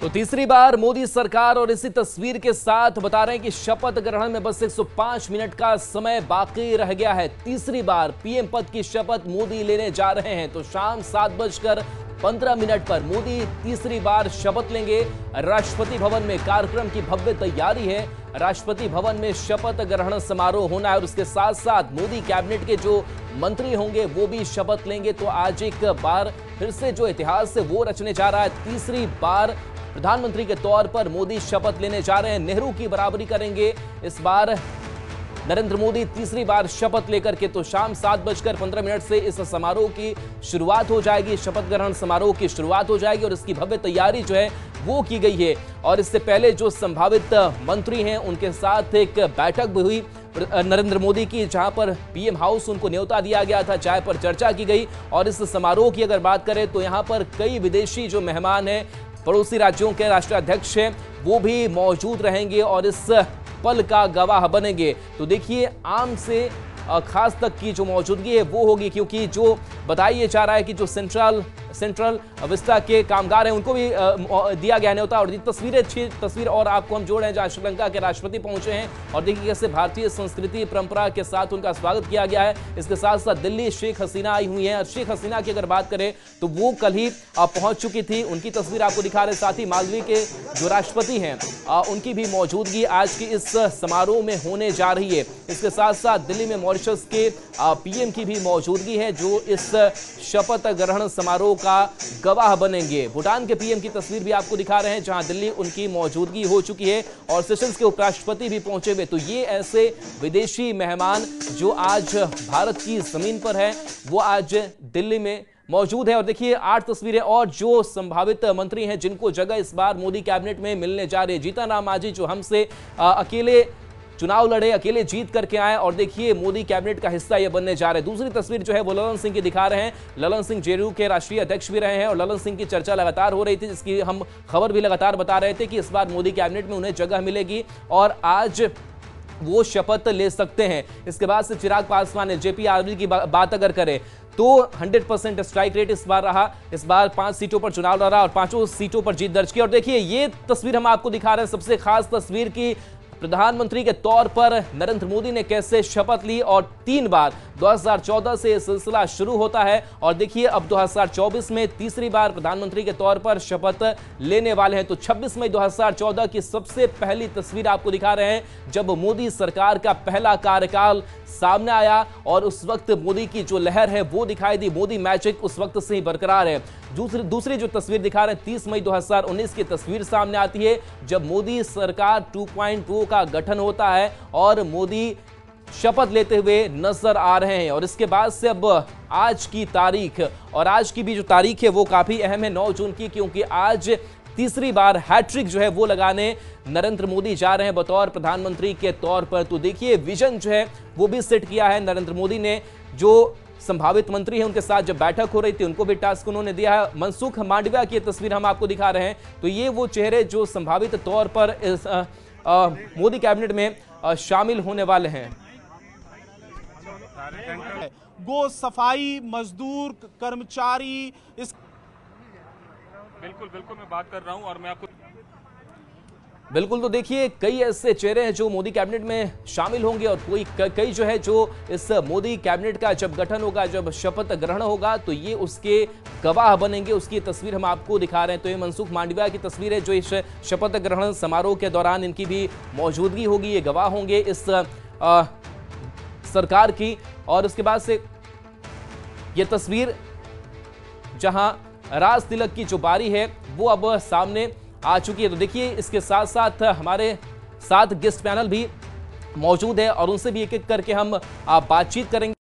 तो तीसरी बार मोदी सरकार और इसी तस्वीर के साथ बता रहे हैं कि शपथ ग्रहण में बस 105 मिनट का समय बाकी रह गया है। तीसरी बार पीएम पद की शपथ मोदी लेने जा रहे हैं। तो शाम 7:15 पर मोदी तीसरी बार शपथ लेंगे। राष्ट्रपति भवन में कार्यक्रम की भव्य तैयारी है। राष्ट्रपति भवन में शपथ ग्रहण समारोह होना है और उसके साथ साथ मोदी कैबिनेट के जो मंत्री होंगे वो भी शपथ लेंगे। तो आज एक बार फिर से जो इतिहास है वो रचने जा रहा है। तीसरी बार प्रधानमंत्री के तौर पर मोदी शपथ लेने जा रहे हैं। नेहरू की बराबरी करेंगे इस बार नरेंद्र मोदी तीसरी बार शपथ लेकर के। तो शाम 7:15 से इस समारोह की शुरुआत हो जाएगी। शपथ ग्रहण समारोह की शुरुआत हो जाएगी और इसकी भव्य तैयारी जो है वो की गई है। और इससे पहले जो संभावित मंत्री हैं उनके साथ एक बैठक भी हुई नरेंद्र मोदी की, जहां पर पीएम हाउस उनको न्योता दिया गया था, चाय पर चर्चा की गई। और इस समारोह की अगर बात करें तो यहां पर कई विदेशी जो मेहमान हैं, पड़ोसी राज्यों के राष्ट्राध्यक्ष हैं, वो भी मौजूद रहेंगे और इस पल का गवाह बनेंगे। तो देखिए आम से खास तक की जो मौजूदगी है वो होगी, क्योंकि जो बताया जा रहा है कि जो सेंट्रल विस्टा के कामगार हैं उनको भी दिया गया न्योता। और ये तस्वीरें, अच्छी तस्वीर और आपको हम जोड़ रहे हैं जहां श्रीलंका के राष्ट्रपति पहुंचे हैं और देखिए कैसे भारतीय संस्कृति परंपरा के साथ उनका स्वागत किया गया है। इसके साथ साथ दिल्ली शेख हसीना आई हुई हैं। शेख हसीना की अगर बात करें तो वो कल ही पहुंच चुकी थी, उनकी तस्वीर आपको दिखा रहे। साथ ही मालदीव के जो राष्ट्रपति हैं उनकी भी मौजूदगी आज की इस समारोह में होने जा रही है। इसके साथ साथ दिल्ली में मॉरिशस के पीएम की भी मौजूदगी है जो इस शपथ ग्रहण समारोह का गवाह बनेंगे। भूटान के पीएम की तस्वीर भी आपको दिखा रहे हैं जहां दिल्ली उनकी मौजूदगी हो चुकी है और सेशंस के उपराष्ट्रपति भी पहुंचे हुए। तो ये ऐसे विदेशी मेहमान जो आज भारत की जमीन पर है वो आज दिल्ली में मौजूद है। और देखिए 8 तस्वीरें और जो संभावित मंत्री हैं जिनको जगह इस बार मोदी कैबिनेट में मिलने जा रही है। जीतन राम मांझी जो हमसे अकेले चुनाव लड़े, अकेले जीत करके आए और देखिए मोदी कैबिनेट का हिस्सा ये बनने जा रहे हैं। दूसरी तस्वीर जो है वो ललन सिंह की दिखा रहे हैं। ललन सिंह जेडीयू के राष्ट्रीय अध्यक्ष भी रहे हैं और ललन सिंह की चर्चा लगातार हो रही थी, जिसकी हम खबर भी लगातार बता रहे थे कि इस बार मोदी कैबिनेट में उन्हें जगह मिलेगी और आज वो शपथ ले सकते हैं। इसके बाद से चिराग पासवान ने जेपीआरबी की बात अगर करें तो 100% स्ट्राइक रेट इस बार रहा। इस बार 5 सीटों पर चुनाव लड़ा और 5 सीटों पर जीत दर्ज की। और देखिए ये तस्वीर हम आपको दिखा रहे हैं, सबसे खास तस्वीर की प्रधानमंत्री के तौर पर नरेंद्र मोदी ने कैसे शपथ ली और 3 बार 2014 से यह सिलसिला शुरू होता है। और देखिए अब 2024 में तीसरी बार प्रधानमंत्री के तौर पर शपथ लेने वाले हैं। तो 26 मई 2014 की सबसे पहली तस्वीर आपको दिखा रहे हैं जब मोदी सरकार का पहला कार्यकाल सामने आया और उस वक्त मोदी की जो लहर है वो दिखाई दी। मोदी मैजिक उस वक्त से ही बरकरार है। दूसरी जो तस्वीर दिखा रहे हैं 30 मई 2019 की तस्वीर सामने आती है जब मोदी सरकार 2.2 का गठन होता है और मोदी शपथ लेते हुए नजर आ रहे हैं। और इसके बाद से अब आज की तारीख, और आज की भी जो तारीख है वो काफी अहम है 9 जून की, क्योंकि आज तीसरी बार हैट्रिक जो है वो लगाने नरेंद्र मोदी जा रहे हैं बतौर प्रधानमंत्री के तौर पर। तो देखिए विजन जो है वो भी सेट किया है नरेंद्र मोदी ने। जो संभावित मंत्री हैं उनके साथ जब बैठक हो रही थी उनको भी टास्क उन्होंने दिया है। मनसुख मांडविया की तस्वीर हम आपको दिखा रहे हैं। तो ये वो चेहरे जो संभावित तौर पर इस मोदी कैबिनेट में शामिल होने वाले हैं। गो सफाई मजदूर कर्मचारी इस बिल्कुल मैं बात कर रहा हूं और मैं आपको बिल्कुल। तो देखिए कई ऐसे चेहरे हैं जो मोदी कैबिनेट में शामिल होंगे और कई जो है जो इस मोदी कैबिनेट का जब गठन होगा, जब शपथ ग्रहण होगा तो ये उसके गवाह बनेंगे। उसकी तस्वीर हम आपको दिखा रहे हैं। तो ये मनसुख मांडविया की तस्वीर है जो इस शपथ ग्रहण समारोह के दौरान इनकी भी मौजूदगी होगी, ये गवाह होंगे इस सरकार की। और उसके बाद से ये तस्वीर जहां राज तिलक की जो बारी है वो अब सामने आ चुकी है। तो देखिए इसके साथ साथ हमारे साथ गेस्ट पैनल भी मौजूद है और उनसे भी एक एक करके हम बातचीत करेंगे।